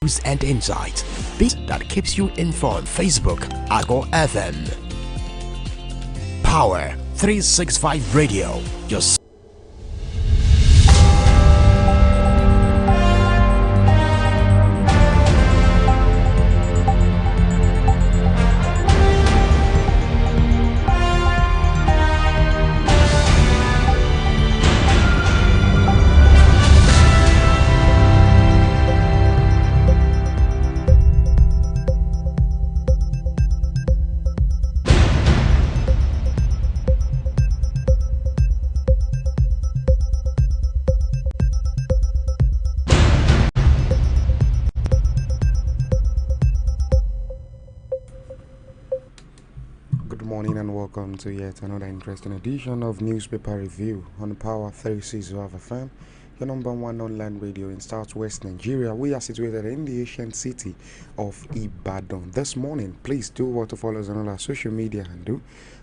news and insight. This that keeps you informed. Facebook, Ago FM. Power 365 Radio. Your Good morning and welcome to yet another interesting edition of Newspaper Review on Power 365 FM, your number one online radio in southwest Nigeria. We are situated in the ancient city of Ibadan. This morning, please do what to follow us on all our social media handle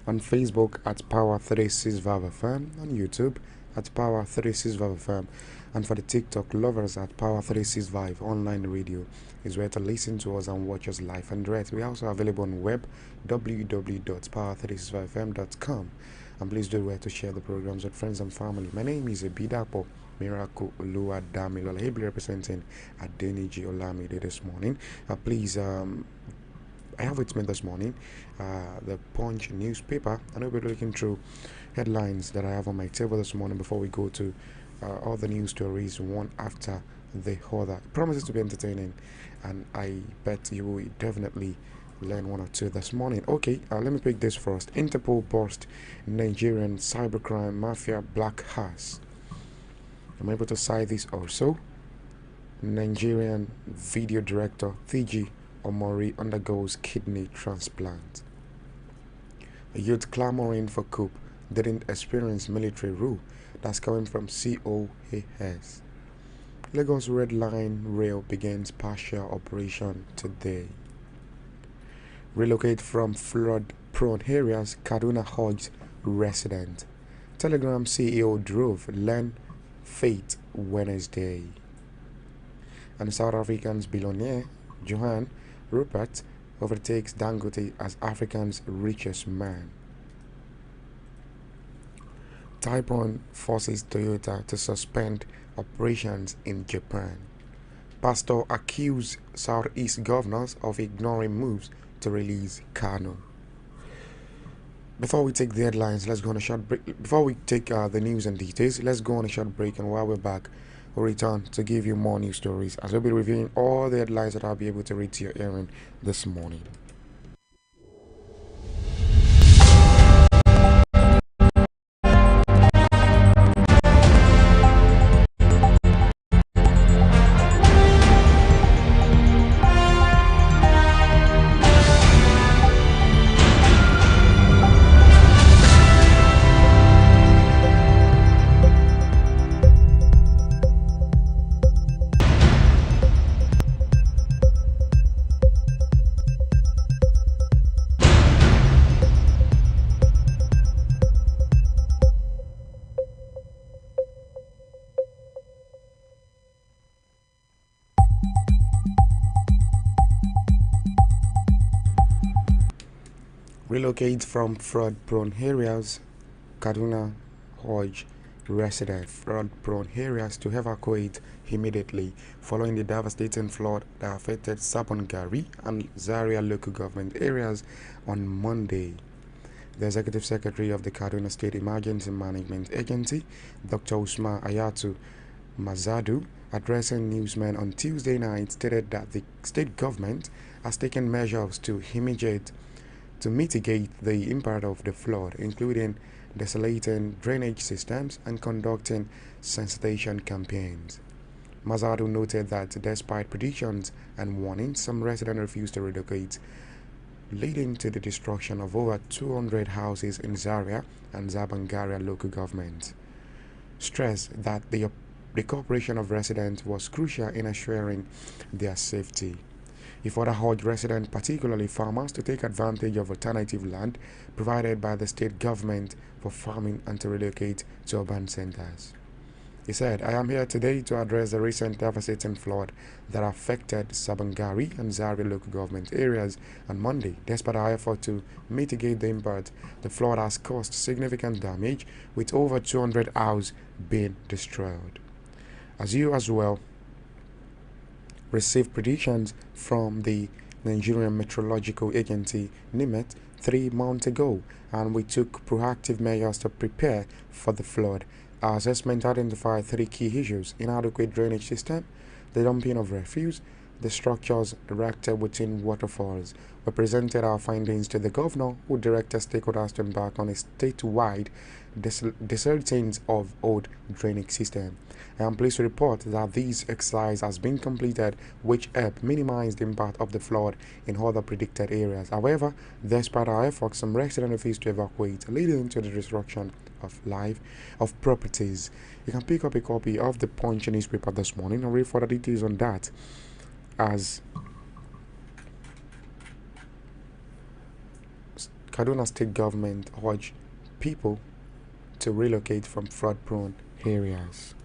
on Facebook at Power 365 FM, on YouTube at Power 365 FM, and for the TikTok lovers at Power 365 Online Radio is where to listen to us and watch us live and direct. We are also available on web www.power365fm.com, and please do where to share the programs with friends and family. My name is Ebidapo Miracle Olua Damilola, ably representing Adeniji Olamide this morning. Please, I have with me this morning the Punch newspaper, and we'll be looking through headlines that I have on my table this morning before we go to all the news stories one after the other. It promises to be entertaining, and I bet you will definitely learn one or two this morning. Okay, let me pick this first. Interpol burst Nigerian cybercrime mafia black house. I'm able to cite this also. Nigerian video director Thiji Omori undergoes kidney transplant. A youth clamoring for coup didn't experience military rule. That's coming from COAS. Lagos Red Line Rail begins partial operation today. Relocate from flood-prone areas, Kaduna Hodge resident. Telegram CEO drove learn fate Wednesday. And South African's billionaire Johan Rupert overtakes Dangote as Africa's richest man. Taiwan forces Toyota to suspend operations in Japan. Pastor accused Southeast governors of ignoring moves to release Kano. Before we take the headlines, let's go on a short break. Before we take the news and details, let's go on a short break, and while we're back, we'll return to give you more news stories as we'll be reviewing all the headlines that I'll be able to read to your hearing this morning. Relocate from flood-prone areas, Kaduna Hodge resident flood-prone areas to evacuate immediately following the devastating flood that affected Sabongari and Zaria local government areas on Monday. The Executive Secretary of the Kaduna State Emergency Management Agency, Dr. Usman Ayatu Mazadu, addressing newsmen on Tuesday night, stated that the state government has taken measures to mitigate the impact of the flood, including desalating drainage systems and conducting sanitation campaigns. Mazadu noted that despite predictions and warnings, some residents refused to relocate, leading to the destruction of over 200 houses in Zaria and Zabangaria local governments. Stressed that the cooperation of residents was crucial in assuring their safety. He further urged residents, particularly farmers, to take advantage of alternative land provided by the state government for farming and to relocate to urban centers. He said, I am here today to address the recent devastating flood that affected Sabangari and Zari local government areas on Monday. Despite our effort to mitigate the impact, the flood has caused significant damage, with over 200 houses being destroyed. As you as well received predictions from the Nigerian Meteorological Agency NIMET 3 months ago, and we took proactive measures to prepare for the flood. Our assessment identified three key issues: inadequate drainage system, the dumping of refuse, the structures erected within waterfalls. We presented our findings to the governor, who directed stakeholders to embark on a statewide desertings of old drainage system. I am pleased to report that this exercise has been completed, which helped minimize the impact of the flood in other predicted areas. However, despite our efforts, some residents refused to evacuate, leading to the destruction of life, of properties. You can pick up a copy of the Punch newspaper this morning and read further details on that, as Kaduna State government urged people to relocate from flood-prone areas.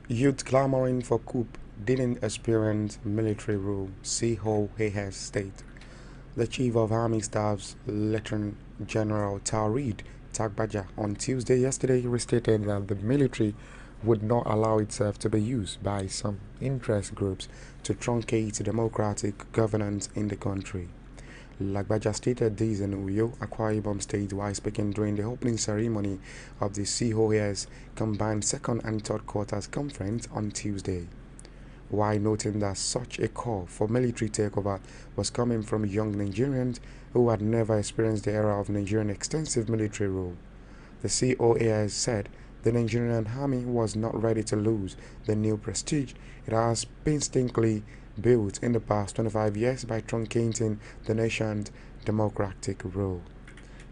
Youth clamoring for coup didn't experience military rule, COAS state. The Chief of Army Staff's Lieutenant General Taoreed Tagbaja on Tuesday yesterday restated that the military would not allow itself to be used by some interest groups to truncate democratic governance in the country. Lagbaja stated this in Uyo, Akwa Ibom State, while speaking during the opening ceremony of the COAS Combined Second and Third Quarters Conference on Tuesday, while noting that such a call for military takeover was coming from young Nigerians who had never experienced the era of Nigerian extensive military rule. The COAS said the Nigerian army was not ready to lose the new prestige it has painstakingly built in the past 25 years by truncating the nation's democratic rule.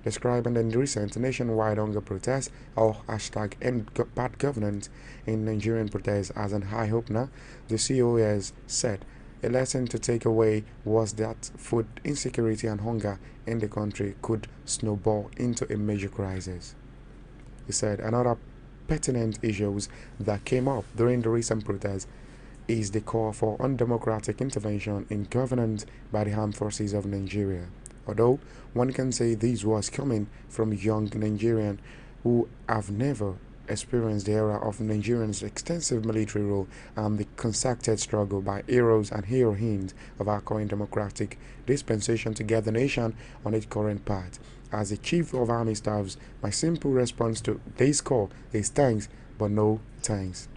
Describing the recent nationwide hunger protests, or hashtag end bad governance in Nigerian protests, as an eye-opener, the COS said a lesson to take away was that food insecurity and hunger in the country could snowball into a major crisis. He said another pertinent issues that came up during the recent protests is the call for undemocratic intervention in governance by the armed forces of Nigeria. Although one can say this was coming from young Nigerians who have never experienced the era of Nigerians' extensive military rule and the concerted struggle by heroes and heroines of our current democratic dispensation to get the nation on its current path. As the Chief of Army Staffs, my simple response to this call is thanks, but no thanks.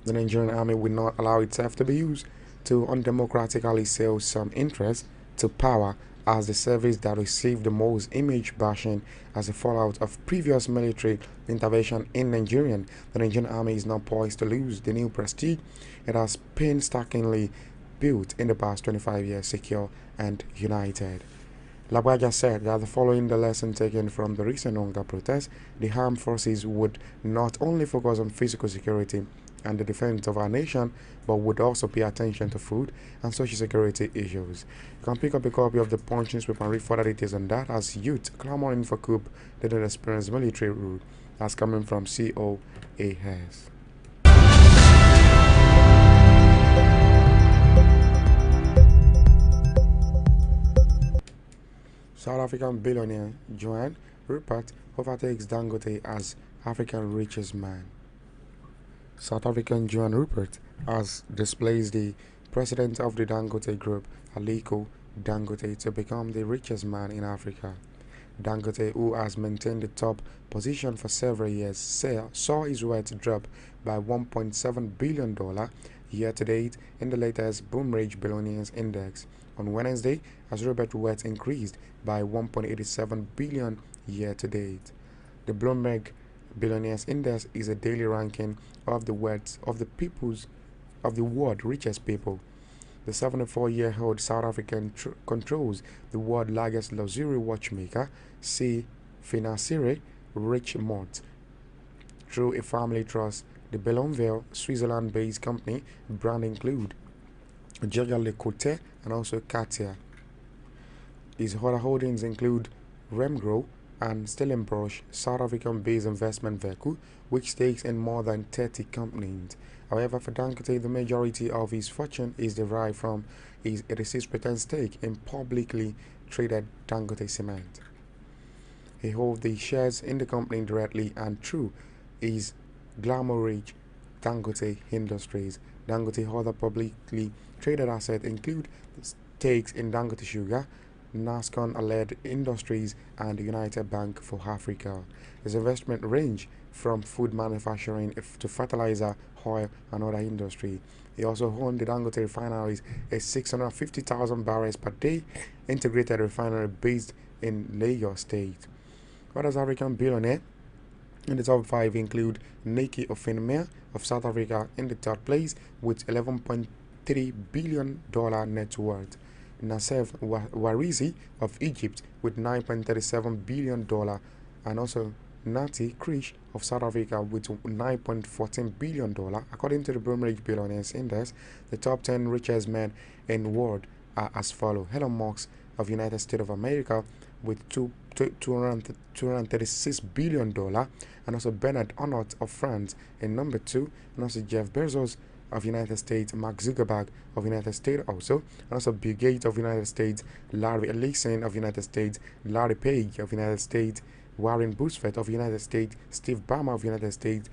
The Nigerian army will not allow itself to be used to undemocratically sell some interest to power as the service that received the most image bashing as a fallout of previous military intervention in Nigeria. The Nigerian army is now poised to lose the new prestige it has painstakingly built in the past 25 years, secure and united. Lagbaja said that following the lesson taken from the recent hunger protests, the armed forces would not only focus on physical security and the defense of our nation, but would also pay attention to food and social security issues. You can pick up a copy of the Punch newspaper and read further details on that, as youth clamoring for coup didn't experience military rule. That's coming from COAS. South African billionaire Johan Rupert overtakes Dangote as Africa's richest man. South African Johan Rupert has displaced the president of the Dangote Group, Aliko Dangote, to become the richest man in Africa. Dangote, who has maintained the top position for several years, saw his wealth drop by $1.7 billion year-to-date in the latest Bloomberg Billionaires Index on Wednesday, as Robert's wealth increased by $1.87 billion year-to-date. The Bloomberg Billionaires Index is a daily ranking of the wealth of the world's richest people. The 74-year-old South African controls the world's largest luxury watchmaker, C. Financiere Richemont, through a family trust. The Bellonville, Switzerland-based company brand include Jaeger LeCoultre and also Cartier. His other holdings include Remgro and Stellenbosch, South African-based investment vehicle, which takes in more than 30 companies. However, for Dangote, the majority of his fortune is derived from his 86% stake in publicly traded Dangote Cement. He holds the shares in the company directly and through his glamour-rich Dangote Industries. Dangote other publicly traded assets include stakes in Dangote Sugar, Nascon-led Industries, and the United Bank for Africa. His investment range from food manufacturing to fertilizer, oil, and other industry. He also owned the Dangote refineries, a 650,000 barrels per day integrated refinery based in Lagos State. Other African billionaire in the top 5 include Nike Ofenmea of South Africa in the third place with $11.3 billion net worth. Nassef Warizi of Egypt with $9.37 billion, and also Nati Krish of South Africa with $9.14 billion. According to the Bloomberg Billionaires Index, the top 10 richest men in the world are as follows: Elon Musk of United States of America with $236 billion, and also Bernard Arnault of France in number 2, and also Jeff Bezos of United States, Mark Zuckerberg of United States also, and also Bill Gates of United States, Larry Ellison of United States, Larry Page of United States, Warren Buffett of United States, Steve Ballmer of United States,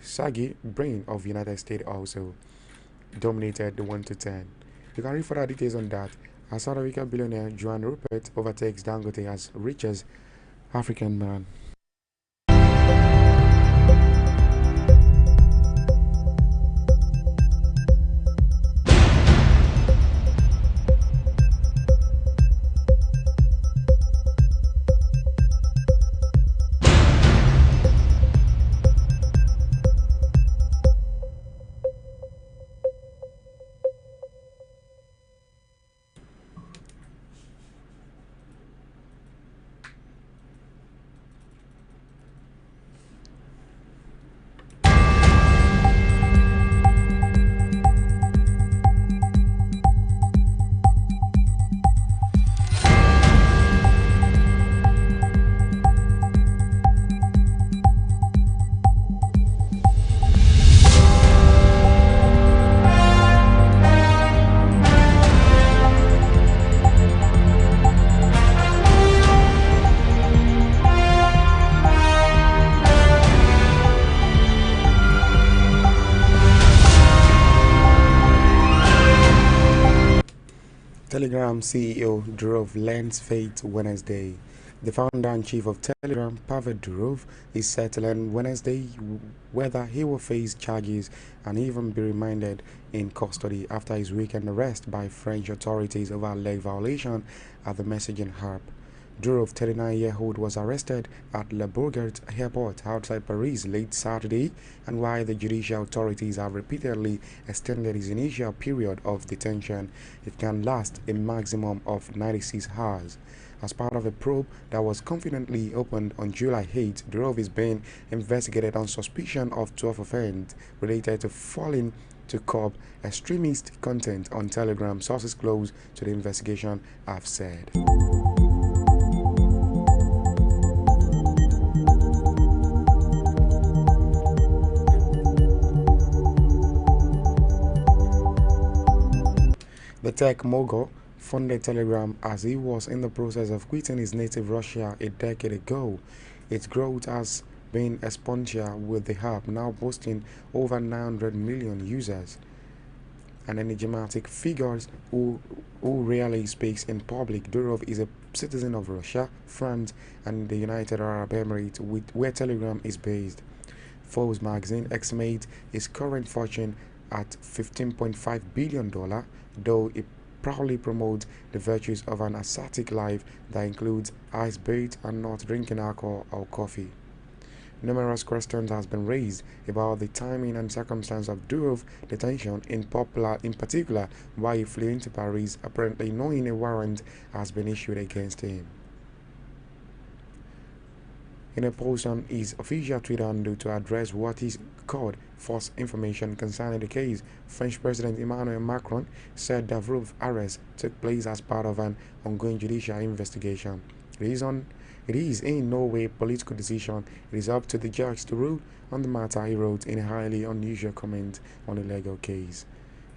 Sergey Brin of United States also dominated the 1 to 10. You can read further details on that as South African billionaire Johan Rupert overtakes Dangote as richest African man. Telegram CEO Durov lands fate Wednesday. The founder and chief of Telegram, Pavel Durov, is set to learn Wednesday whether he will face charges and even be remanded in custody after his weekend arrest by French authorities over alleged violation at the messaging app. Durov, 39-year-old, was arrested at Le Bourget Airport outside Paris late Saturday, and while the judicial authorities have repeatedly extended his initial period of detention, it can last a maximum of 96 hours. As part of a probe that was confidently opened on July 8, Durov is being investigated on suspicion of 12 offenses related to failing to curb extremist content on Telegram, sources close to the investigation have said. The tech mogul funded Telegram as he was in the process of quitting his native Russia a decade ago. Its growth has been exponential, with the app now boasting over 900 million users. An enigmatic figure who rarely speaks in public, Durov is a citizen of Russia, France, and the United Arab Emirates, where Telegram is based. Forbes magazine estimates his current fortune at $15.5 billion, though it proudly promotes the virtues of an ascetic life that includes ice baths and not drinking alcohol or coffee. Numerous questions has been raised about the timing and circumstance of Duro's detention, in particular why he flew into Paris, apparently knowing a warrant has been issued against him. In a post on his official Twitter handle to address what is called false information concerning the case, French President Emmanuel Macron said Davrov's arrest took place as part of an ongoing judicial investigation. It is in no way a political decision. It is up to the judge to rule on the matter, he wrote in a highly unusual comment on the legal case.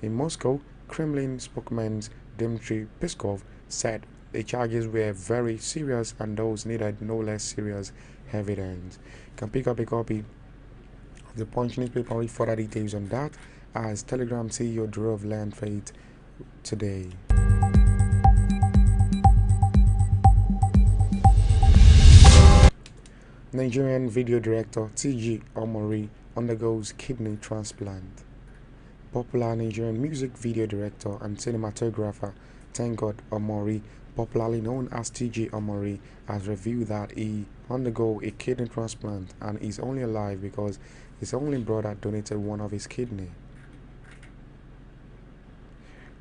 In Moscow, Kremlin spokesman Dmitry Peskov said the charges were very serious and those needed no less serious evidence. You can pick up a copy of the Punch newspaper with further details on that, as Telegram CEO Durov learned fate today. Nigerian video director T.G. Omori undergoes kidney transplant. Popular Nigerian music video director and cinematographer Tengot Omori, popularly known as T.G. Omori, has revealed that he undergo a kidney transplant and is only alive because his only brother donated one of his kidney.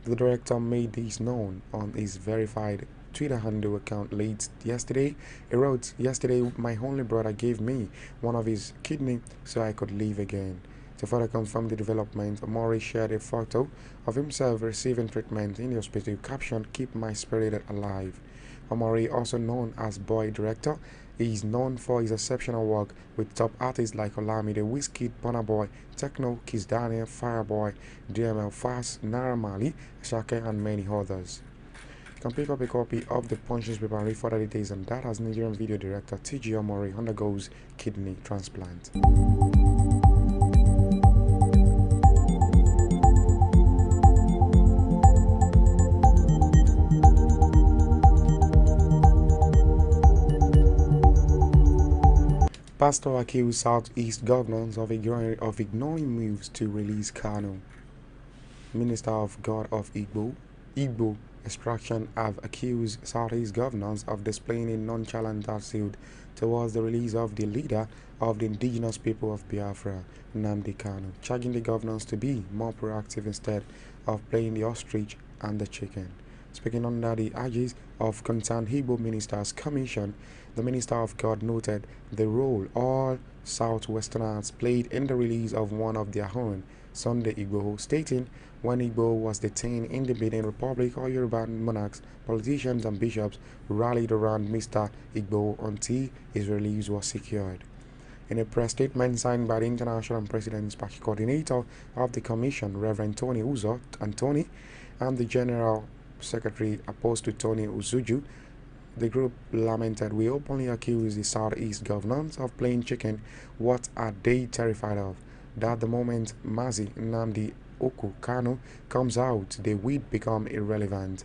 The director made this known on his verified Twitter handle account late yesterday. He wrote, "Yesterday, my only brother gave me one of his kidney so I could live again." To further confirm the development, Omori shared a photo of himself receiving treatment in the hospital, captioned, "Keep my spirit alive." Omori, also known as Boy Director, is known for his exceptional work with top artists like Olamide, Wizkid, Burna Boy, Techno, Kiss Daniel, Fireboy, DML Fast, Naira Marley, Shake, and many others. You can pick up a copy of the Punch newspaper and read further details on that, as Nigerian video director T.G. Omori undergoes kidney transplant. Pastor accused Southeast governors of ignoring moves to release Kano. Minister of God of Igbo extraction have accused Southeast governors of displaying a nonchalant attitude towards the release of the leader of the indigenous people of Biafra, Nnamdi Kanu, charging the governors to be more proactive instead of playing the ostrich and the chicken. Speaking under the aegis of concerned Igbo Ministers Commission, the Minister of God noted the role all Southwesterners played in the release of one of their own, Sunday Igboho, stating, "When Igbo was detained in the Benin Republic, all Yoruba monarchs, politicians and bishops rallied around Mr. Igbo until his release was secured." In a press statement signed by the International and President's Party Coordinator of the Commission, Reverend Tony Uzo Antony, and the General Secretary Apostle Tony Uzuju, the group lamented, "We openly accuse the Southeast governors of playing chicken. What are they terrified of? That the moment Mazi Nnamdi Kanu comes out, they will become irrelevant.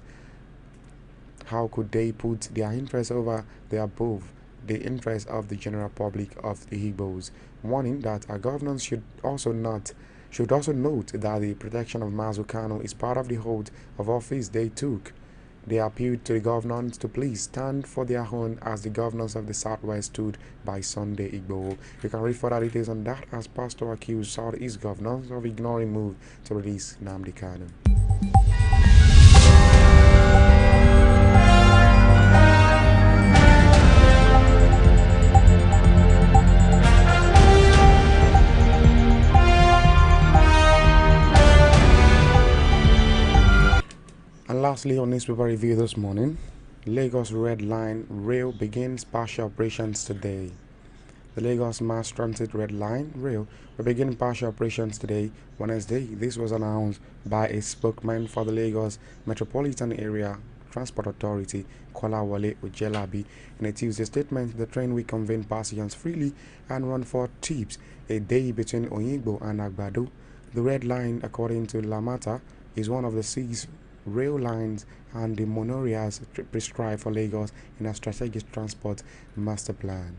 How could they put their interests over the above the interests of the general public of the Igbos?" Warning that our governors should also note that the protection of Mazu Kanu is part of the oath of office they took. They appealed to the governors to please stand for their own as the governors of the Southwest stood by Sunday Igboho. You can read further details on that, as Pastor accused Southeast governors of ignoring move to release Nnamdi Kanu. And lastly, on newspaper review this morning, Lagos Red Line Rail begins partial operations today. The Lagos Mass Transit Red Line Rail will begin partial operations today, Wednesday. This was announced by a spokesman for the Lagos Metropolitan Area Transport Authority, Kolawole Ojelabi. In a Tuesday statement, the train will convey passengers freely and run 4 trips a day between Oyingbo and Agbado. The Red Line, according to Lamata, is one of the 6 rail lines and the monorails prescribed for Lagos in a strategic transport master plan.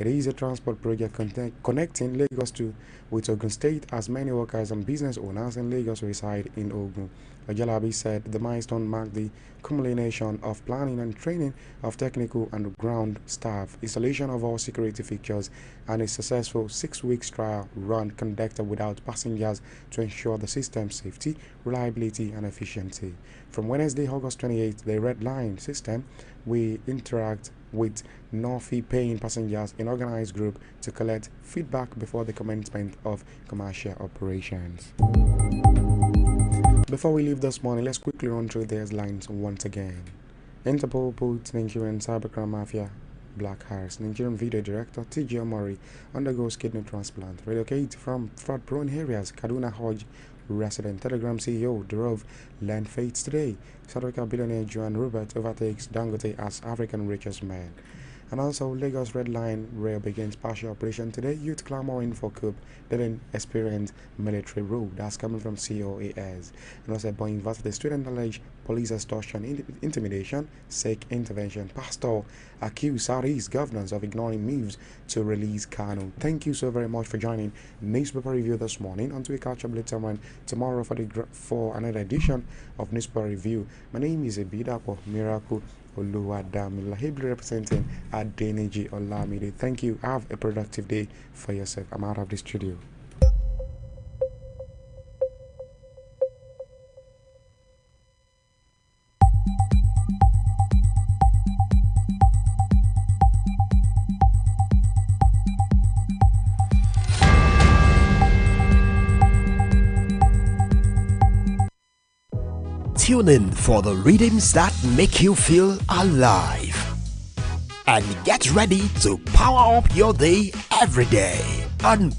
It is a transport project connecting Lagos with Ogun State, as many workers and business owners in Lagos reside in Ogun. Ojalabi said the milestone marked the culmination of planning and training of technical and ground staff, installation of all security features, and a successful 6 week trial run conducted without passengers to ensure the system's safety, reliability, and efficiency. From Wednesday, August 28th, the Red Line system will interact with no-fee paying passengers in organized group to collect feedback before the commencement of commercial operations. Before we leave this morning, let's quickly run through the headlines once again. Interpol puts Nigerian cybercrime mafia Black Harris. Nigerian video director T.J. Omori undergoes kidney transplant. Relocate from fraud-prone areas. Kaduna Hodge resident. Telegram CEO Durov land fates today. South Africa billionaire Joan Robert overtakes Dangote as African richest man. And also, Lagos Red Line Rail begins partial operation today. Youth clamoring for coup didn't experience military rule. That's coming from COAS. And also, Boeing University student alleged police extortion, intimidation, seek intervention. Pastor accused Southeast governors of ignoring moves to release Kanu. Thank you so very much for joining Newspaper Review this morning. Until we catch up later on tomorrow for another edition of Newspaper Review. My name is Ebidapo Miracle Oluwadamila, ably representing Adeniji Olamide. Thank you. Have a productive day for yourself. I'm out of the studio. Tune in for the rhythms that make you feel alive. And get ready to power up your day every day on